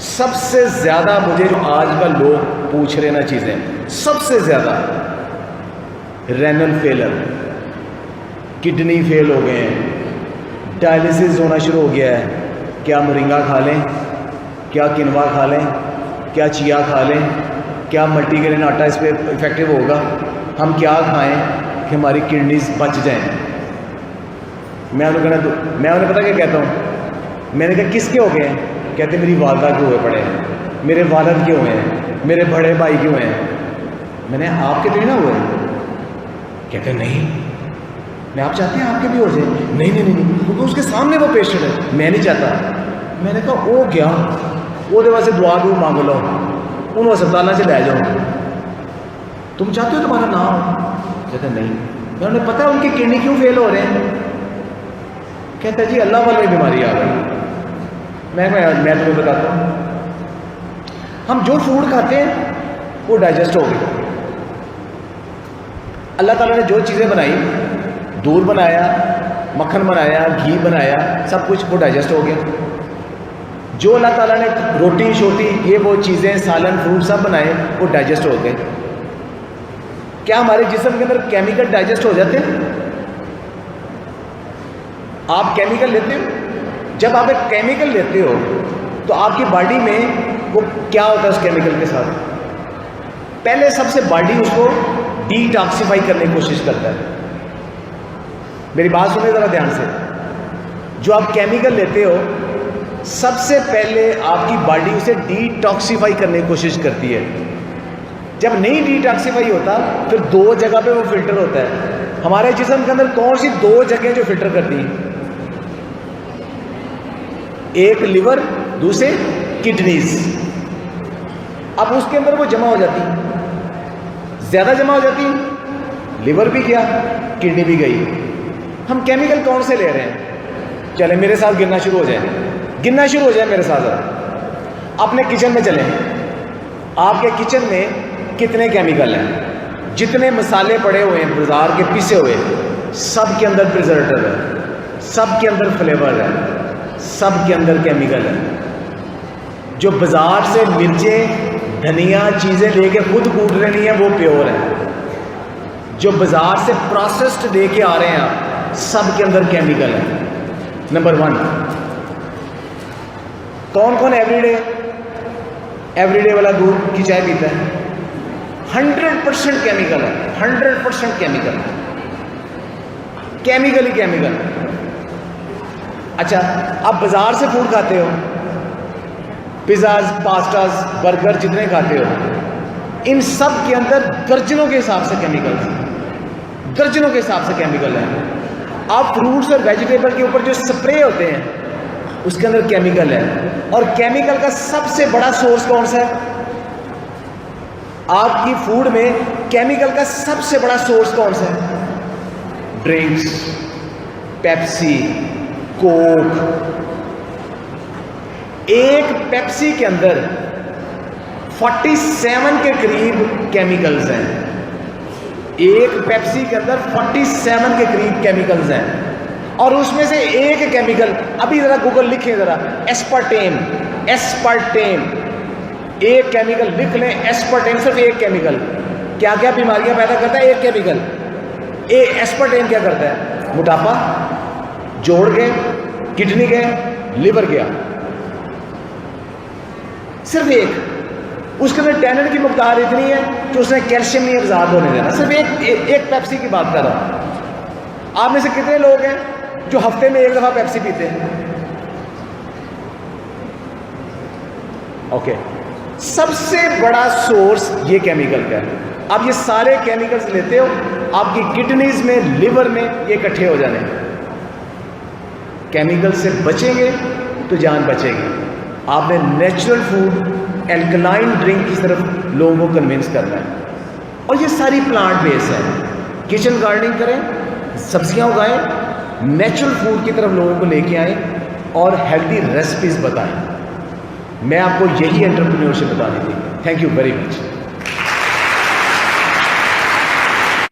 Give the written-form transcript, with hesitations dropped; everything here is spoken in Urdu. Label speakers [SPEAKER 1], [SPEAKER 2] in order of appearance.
[SPEAKER 1] سب سے زیادہ مجھے جو آج کل لوگ پوچھ رہے نا چیزیں، سب سے زیادہ رینل فیلر، کڈنی فیل ہو گئے ہیں، ڈائلسس ہونا شروع ہو گیا ہے، کیا مورنگا کھا لیں، کیا کنوا کھا لیں، کیا چیا کھا لیں، کیا ملٹی گرین آٹا اس پہ افیکٹو ہوگا، ہم کیا کھائیں کہ ہماری کڈنیز بچ جائیں۔ میں انہیں پتہ کیا کہتا ہوں، میں نے کہا کس کے ہو گئے ہیں؟ کہتے میری والدہ کے ہوئے پڑے ہیں، میرے والد کے ہوئے ہیں، میرے بڑے بھائی کے ہوئے ہیں۔ میں نے آپ کے تو نہیں نا ہوئے؟ کہتے نہیں، میں آپ چاہتے ہیں آپ کے بھی ہو جائے؟ نہیں نہیں نہیں، کیونکہ اس کے سامنے وہ پیشنٹ ہے، میں نہیں چاہتا۔ میں نے کہا او کیا وہ دے واسطے دعا دوں مانگ لو، انہوں اسپتالوں سے لے جاؤ، تم چاہتے ہو تمہارا نام ہو؟ کہتے نہیں۔ میں انہیں پتا ان کی کڈنی کیوں فیل ہو رہے ہیں؟ کہتا جی اللہ والی بیماری آ گئی۔ میں تمہیں بتاتا ہوں، ہم جو فوڈ کھاتے ہیں وہ ڈائجسٹ ہو گئی۔ اللہ تعالیٰ نے جو چیزیں بنائی، دودھ بنایا، مکھن بنایا، گھی بنایا، سب کچھ وہ ڈائجسٹ ہو گیا۔ جو اللہ تعالیٰ نے روٹی شوٹی یہ وہ چیزیں سالن فروٹ سب بنائے وہ ڈائجسٹ ہو گئے۔ کیا ہمارے جسم کے اندر کیمیکل ڈائجسٹ ہو جاتے ہیں؟ آپ کیمیکل لیتے ہو، جب آپ ایک کیمیکل لیتے ہو تو آپ کی باڈی میں وہ کیا ہوتا ہے اس کیمیکل کے ساتھ؟ پہلے سب سے باڈی اس کو ڈی ٹاکسیفائی کرنے کی کوشش کرتا ہے۔ میری بات سنیں ذرا دھیان سے، جو آپ کیمیکل لیتے ہو سب سے پہلے آپ کی باڈی اسے ڈی ٹاکسیفائی کرنے کی کوشش کرتی ہے۔ جب نہیں ڈی ٹاکسیفائی ہوتا پھر دو جگہ پہ وہ فلٹر ہوتا ہے۔ ہمارے جسم کے اندر کون سی دو جگہیں جو فلٹر کرتی ہیں؟ ایک لیور، دوسرے کڈنیز۔ اب اس کے اندر وہ جمع ہو جاتی، زیادہ جمع ہو جاتی، لیور بھی گیا، کڈنی بھی گئی۔ ہم کیمیکل کون سے لے رہے ہیں؟ چلیں میرے ساتھ گننا شروع ہو جائے، گننا شروع ہو جائے میرے ساتھ ذرا۔ اپنے کچن میں چلیں، آپ کے کچن میں کتنے کیمیکل ہیں؟ جتنے مسالے پڑے ہوئے ہیں بازار کے پیسے ہوئے، سب کے اندر پریزرویٹو ہے، سب کے اندر فلیور ہے، سب کے اندر کیمیکل ہے۔ جو بازار سے مرچیں دھنیا چیزیں لے کے خود کوٹ رہی ہیں وہ پیور ہے، جو بازار سے پروسیسڈ لے کے آ رہے ہیں آپ سب کے اندر کیمیکل ہے۔ نمبر 1، کون کون ایوری ڈے والا دودھ کی چائے پیتا ہے؟ 100% کیمیکل ہے، 100% کیمیکل، کیمیکل ہی کیمیکل۔ اچھا، آپ بازار سے فوڈ کھاتے ہو، پیزاز، پاسٹاز، برگر جتنے کھاتے ہو، ان سب کے اندر درجنوں کے حساب سے کیمیکل ہیں، درجنوں کے حساب سے کیمیکل ہیں۔ آپ فروٹس اور ویجیٹیبل کے اوپر جو سپرے ہوتے ہیں اس کے اندر کیمیکل ہے، اور کیمیکل کا سب سے بڑا سورس کون سا ہے؟ آپ کی فوڈ میں کیمیکل کا سب سے بڑا سورس کون سا ہے؟ ڈرنکس، پیپسی، کوک۔ ایک پیپسی کے اندر 47 کے قریب کیمیکلز ہیں، ایک پیپسی کے اندر 47 کے قریب کیمیکلز ہیں، اور اس میں سے ایک کیمیکل، ابھی ذرا گوگل لکھیں ذرا، ایسپرٹیم، ایسپرٹیم، ایک کیمیکل لکھ لیں، ایسپرٹیم، صرف ایک کیمیکل کیا کیا بیماریاں پیدا کرتا ہے؟ ایک کیمیکل، ایسپرٹیم کیا کرتا ہے؟ موٹاپا، جوڑ گئے، کڈنی گئے، لیور گیا، صرف ایک۔ اس کے اندر ٹینن کی مقدار اتنی ہے کہ اس نے کیلشیم نہیں ابزارب ہونے دینا، صرف ایک پیپسی کی بات کر رہا ہوں۔ آپ میں سے کتنے لوگ ہیں جو ہفتے میں ایک دفعہ پیپسی پیتے ہیں؟ اوکے، سب سے بڑا سورس یہ کیمیکل کا ہے۔ آپ یہ سارے کیمیکلز لیتے ہو، آپ کی کڈنیز میں، لیور میں یہ اکٹھے ہو جانے ہیں۔ کیمیکل سے بچیں گے تو جان بچے گی۔ آپ نے نیچرل فوڈ، الکلائن ڈرنک کی طرف لوگوں کو کنونس کرنا ہے، اور یہ ساری پلانٹ بیس ہے۔ کچن گارڈننگ کریں، سبزیاں اگائیں، نیچرل فوڈ کی طرف لوگوں کو لے کے آئیں، اور ہیلدی ریسپیز بتائیں۔ میں آپ کو یہی انٹرپرینیورشپ بتانی تھی۔ Thank you very much.